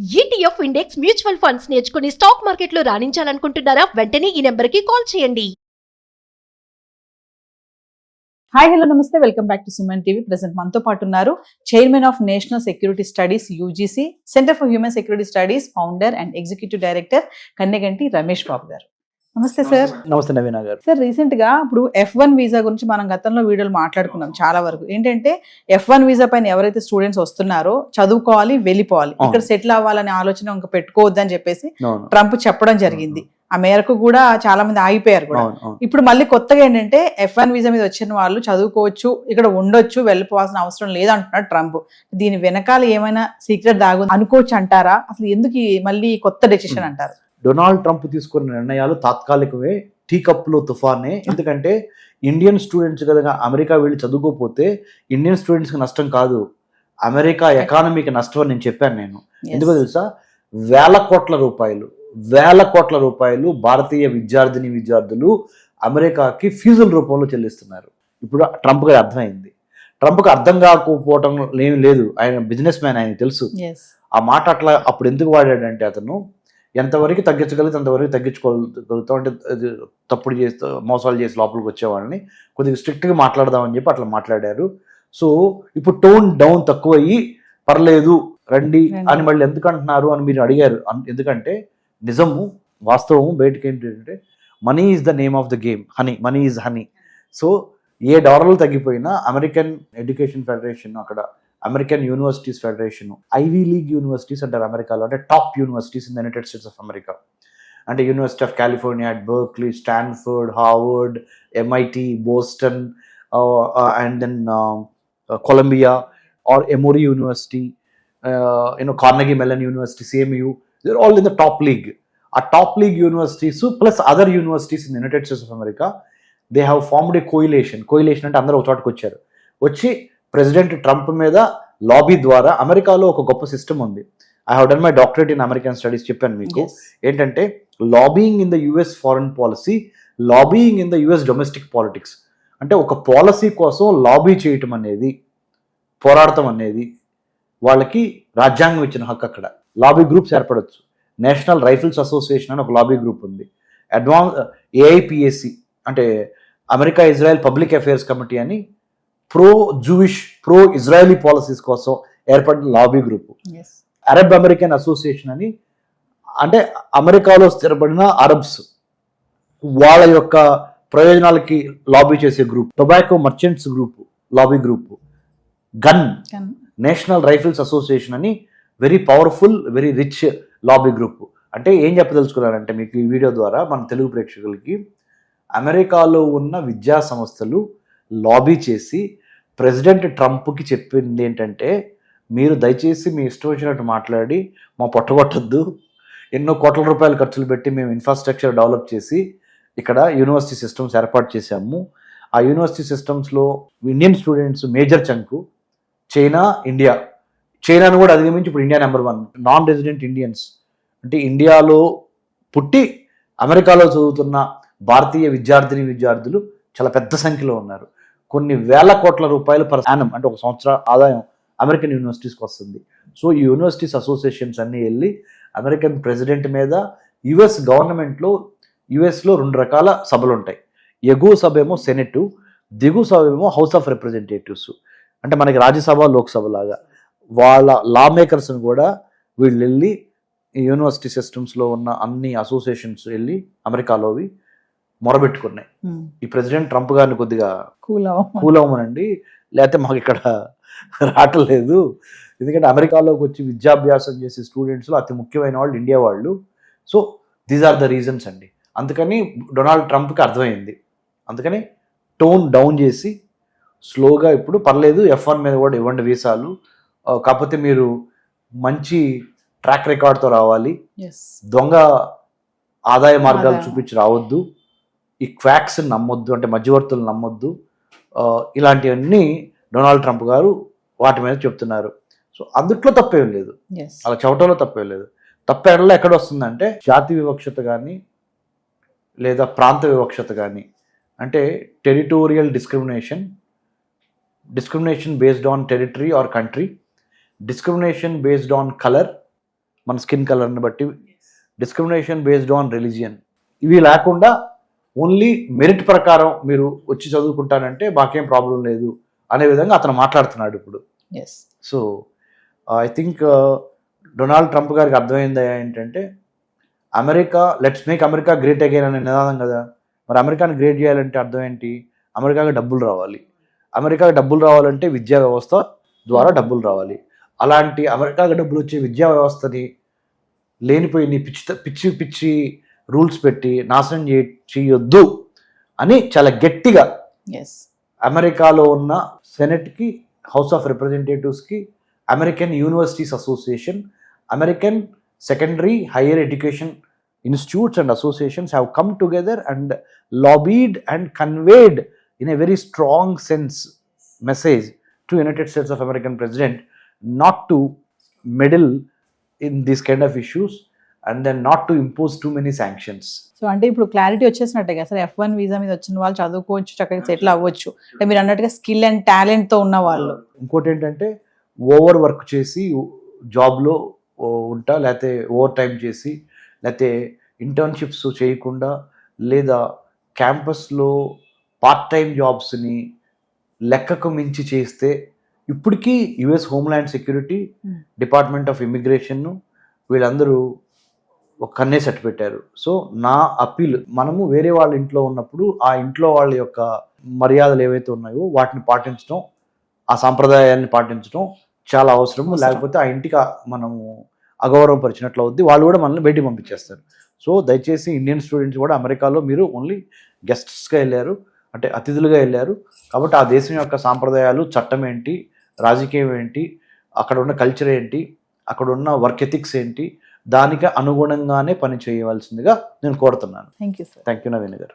ETF index mutual funds నేర్చుకుని stock మార్కెట్లో రాణించాలనుకుంటున్నారా? వెంటనే ఈ నెంబర్కి కాల్ చేయండి. హాయ్ హలో నమస్తే, welcome back to Suman TV. Present మనతో పాటు ఉన్నారు chairman of national security studies UGC centre for human security studies founder and executive director Kanneganti Ramesh Babu garu. నమస్తే సార్. నమస్తే నవీన గారు. సార్, రీసెంట్ గా ఇప్పుడు F1 వీసా గురించి మనం గతంలో వీడియోలు మాట్లాడుకున్నాం చాలా వరకు. ఏంటంటే F1 వీసా పైన ఎవరైతే స్టూడెంట్స్ వస్తున్నారో చదువుకోవాలి, వెళ్ళిపోవాలి, ఇక్కడ సెటిల్ అవ్వాలనే ఆలోచన ఇంకా పెట్టుకోవద్దని చెప్పేసి ట్రంప్ చెప్పడం జరిగింది. ఆ మేరకు కూడా చాలా మంది ఆగిపోయారు కూడా. ఇప్పుడు మళ్ళీ కొత్తగా ఏంటంటే F1 వీసా మీద వచ్చిన వాళ్ళు చదువుకోవచ్చు, ఇక్కడ ఉండొచ్చు, వెళ్ళిపోవాల్సిన అవసరం లేదంటున్నాడు ట్రంప్. దీని వెనకాల ఏమైనా సీక్రెట్ దాగు అనుకోవచ్చు అంటారా? అసలు ఎందుకు మళ్ళీ కొత్త డెసిషన్ అంటారు? డొనాల్డ్ ట్రంప్ తీసుకున్న నిర్ణయాలు తాత్కాలికమే, టీ కప్లో తుఫానే. ఎందుకంటే ఇండియన్ స్టూడెంట్స్ కదా అమెరికా వెళ్ళి చదువుకోకపోతే ఇండియన్ స్టూడెంట్స్కి నష్టం కాదు, అమెరికా ఎకానమీకి నష్టం అని నేను చెప్పాను. ఎందుకో తెలుసా? వేల కోట్ల రూపాయలు భారతీయ విద్యార్థులు అమెరికాకి ఫీజుల రూపంలో చెల్లిస్తున్నారు. ఇప్పుడు ట్రంప్ గారు అర్థమైంది. ట్రంప్కి అర్థం కాకపోవటం ఏమి లేదు, ఆయన బిజినెస్ మ్యాన్, ఆయన తెలుసు. ఆ మాట అట్లా అప్పుడు ఎందుకు వాడాడంటే అతను ఎంతవరకు తగ్గించగలిగితే అంతవరకు తగ్గించుకోగలుగుతాం. అంటే తప్పుడు చేస్తూ మోసాలు చేసి లోపలికి వచ్చేవాళ్ళని కొద్దిగా స్ట్రిక్ట్గా మాట్లాడదామని చెప్పి అట్లా మాట్లాడారు. సో ఇప్పుడు టోన్ డౌన్ తక్కువయ్యి పర్లేదు రండి అని మళ్ళీ ఎందుకు అంటున్నారు అని మీరు అడిగారు. ఎందుకంటే నిజము, వాస్తవము బయటకు ఏంటంటే money is the name of the game, money is honey. So ఏ డాలర్లు తగ్గిపోయినా అమెరికన్ ఎడ్యుకేషన్ ఫెడరేషన్, అక్కడ American universities federation, Ivy League universities అంటారు అమెరికాలో, అంటే top universities in the United States of America. అంటే university of California, Berkeley, Stanford, Harvard, MIT, Boston, and then Columbia or Emory university, Carnegie Mellon university, CMU, they're all in the top league. A top league universities plus other universities in the United States of America, they have formed a coalition అంటే అందరూ ఒక చోటకు వచ్చి president Trump మీద lobby ద్వారా, అమెరికాలో ఒక గొప్ప సిస్టమ్ ఉంది. I have done my doctorate in American studies, చెప్పాను మీకు. ఏంటంటే lobbying in the US foreign policy, lobbying in the US domestic politics. అంటే ఒక పాలసీ కోసం లాబీ చేయటం అనేది, పోరాడటం అనేది వాళ్ళకి రాజ్యాంగం ఇచ్చిన హక్కు. అక్కడ లాబీ గ్రూప్స్ ఏర్పడవచ్చు. నేషనల్ రైఫిల్స్ అసోసియేషన్ అని ఒక లాబీ గ్రూప్ ఉంది. AIPAC అంటే America Israel Public Affairs Committee అని pro Jewish, pro Israeli policies కోసం ఏర్పడిన lobby group. Arab American Association అని, అంటే అమెరికాలో స్థిరపడిన అరబ్స్ వాళ్ళ యొక్క ప్రయోజనాలకి లాబీ చేసే గ్రూప్. Tobacco merchants group lobby group. Gun National Rifles Association అని very powerful, very rich lobby group. అంటే ఏం చెప్పదలుచుకున్నారంటే మీకు ఈ వీడియో ద్వారా మన తెలుగు ప్రేక్షకులకి, అమెరికాలో ఉన్న విద్యా సంస్థలు లాబీ చేసి ప్రెసిడెంట్ ట్రంప్కి చెప్పింది ఏంటంటే, మీరు దయచేసి మీ ఇష్టం వచ్చినట్టు మాట్లాడి మా పొట్టగొట్టద్దు, ఎన్నో కోట్ల రూపాయలు ఖర్చులు పెట్టి మేము ఇన్ఫ్రాస్ట్రక్చర్ డెవలప్ చేసి ఇక్కడ యూనివర్సిటీ సిస్టమ్స్ ఏర్పాటు చేశాము. ఆ యూనివర్సిటీ సిస్టమ్స్లో ఇండియన్ స్టూడెంట్స్ మేజర్ చంకు. చైనాను కూడా అధిగమించి ఇప్పుడు India number 1. Non resident Indians అంటే ఇండియాలో పుట్టి అమెరికాలో చదువుతున్న భారతీయ విద్యార్థులు చాలా పెద్ద సంఖ్యలో ఉన్నారు. కొన్ని వేల కోట్ల రూపాయలు పర్ యానం, అంటే ఒక సంవత్సర ఆదాయం అమెరికన్ యూనివర్సిటీస్కి వస్తుంది. సో ఈ యూనివర్సిటీస్ అసోసియేషన్స్ అన్నీ వెళ్ళి అమెరికన్ ప్రెసిడెంట్ మీద, US గవర్నమెంట్లో US లో 2 రకాల సభలు ఉంటాయి. ఎగువ సభ ఏమో సెనెట్, దిగువ సభ ఏమో హౌస్ ఆఫ్ రిప్రజెంటేటివ్స్. అంటే మనకి రాజ్యసభ, లోక్సభ లాగా. వాళ్ళ లా మేకర్స్ని కూడా వీళ్ళు వెళ్ళి ఈ యూనివర్సిటీ సిస్టమ్స్లో ఉన్న అన్ని అసోసియేషన్స్ వెళ్ళి అమెరికాలోవి మొరబెట్టుకున్నాయి. ఈ ప్రెసిడెంట్ ట్రంప్ గారిని కొద్దిగా కూల్ అవ్వమనండి, లేకపోతే మాకు ఇక్కడ రావట్లేదు. ఎందుకంటే అమెరికాలోకి వచ్చి విద్యాభ్యాసం చేసే స్టూడెంట్స్లో అతి ముఖ్యమైన వాళ్ళు ఇండియా వాళ్ళు. So these are the reasons అండి. అందుకని డొనాల్డ్ ట్రంప్కి అర్థమైంది. అందుకని టోన్ డౌన్ చేసి స్లోగా ఇప్పుడు పర్లేదు, F1 మీద కూడా ఇవ్వండి వీసాలు, కాకపోతే మీరు మంచి ట్రాక్ రికార్డ్తో రావాలి, దొంగ ఆదాయ మార్గాలు చూపించి రావద్దు, ఈ క్వాక్స్ నమ్మొద్దు, అంటే మధ్యవర్తులు నమ్మొద్దు, ఇలాంటివన్నీ డొనాల్డ్ ట్రంప్ గారు వాటి మీద చెప్తున్నారు. సో అందుట్లో తప్పేం లేదు, అలా చెప్పడంలో తప్పేం లేదు. తప్పేడలో ఎక్కడ వస్తుందంటే జాతి వివక్షత కానీ లేదా ప్రాంత వివక్షత కానీ, అంటే territorial discrimination based on territory or country, discrimination based on color మన స్కిన్ కలర్ని బట్టి, డిస్క్రిమినేషన్ బేస్డ్ ఆన్ రిలీజియన్, ఇవి లేకుండా ఓన్లీ మెరిట్ ప్రకారం మీరు వచ్చి చదువుకుంటానంటే మాకేం ప్రాబ్లం లేదు అనే విధంగా అతను మాట్లాడుతున్నాడు ఇప్పుడు. Yes. So I think Donald Trump గారికి అర్థమైంది ఏంటంటే America, let's make America great again అనే నినాదం కదా. మరి అమెరికాని గ్రేట్ చేయాలంటే అర్థం ఏంటి? అమెరికాకి డబ్బులు రావాలి. అమెరికాకి డబ్బులు రావాలంటే విద్యా వ్యవస్థ ద్వారా డబ్బులు రావాలి. అలాంటి అమెరికాకి డబ్బులు వచ్చే విద్యా వ్యవస్థని లేనిపోయి పిచ్చి పిచ్చి రూల్స్ పెట్టి నాశనం చేయొద్దు అని చాలా గట్టిగా ఎస్. అమెరికాలో ఉన్న సెనెట్కి, హౌస్ ఆఫ్ రిప్రజెంటేటివ్స్కి, American universities association, American secondary higher education institutes and associations have come together and lobbied and conveyed in a very strong sense message to United States of American president not to meddle in these kind of issues and then not to impose too many sanctions. So అంటే ఇప్పుడు clarity వచ్చేసినట్టే కదా sir, F1 visa మీద వచ్చిన వాళ్ళు చదువుకోవచ్చు, చక్కగా settle అవ్వచ్చు, అంటే మీరు అన్నట్టుగా స్కిల్ అండ్ టాలెంట్తో ఉన్న వాళ్ళు. ఇంకోటి ఏంటంటే ఓవర్ వర్క్ చేసి జాబ్లో ఉంటా, లేకపోతే ఓవర్ టైం చేసి, లేకపోతే ఇంటర్న్షిప్స్ చేయకుండా, లేదా క్యాంపస్లో పార్ట్ టైం జాబ్స్ని లెక్కకు మించి చేస్తే ఇప్పటికీ US homeland security, department of immigration వీళ్ళందరూ ఒక కన్నే సెట్ పెట్టారు. సో నా అప్పీల్, మనము వేరే వాళ్ళ ఇంట్లో ఉన్నప్పుడు ఆ ఇంట్లో వాళ్ళ యొక్క మర్యాదలు ఏవైతే ఉన్నాయో వాటిని పాటించడం, ఆ సాంప్రదాయాన్ని పాటించడం చాలా అవసరము. లేకపోతే ఆ ఇంటికి మనము అగౌరవం పరిచినట్లు అవుద్ది, వాళ్ళు కూడా మనల్ని బయటికి పంపించేస్తారు. సో దయచేసి ఇండియన్ స్టూడెంట్స్ కూడా అమెరికాలో మీరు ఓన్లీ గెస్ట్స్గా వెళ్ళారు, అంటే అతిథులుగా వెళ్ళారు కాబట్టి ఆ దేశం యొక్క సాంప్రదాయాలు, చట్టం ఏంటి, రాజకీయం ఏంటి, అక్కడ ఉన్న కల్చర్ ఏంటి, అక్కడ ఉన్న వర్క్ ఎథిక్స్ ఏంటి, దానికి అనుగుణంగానే పని చేయవలసిందిగా నేను కోరుతున్నాను. Thank you sir. Thank you Naveen గారు.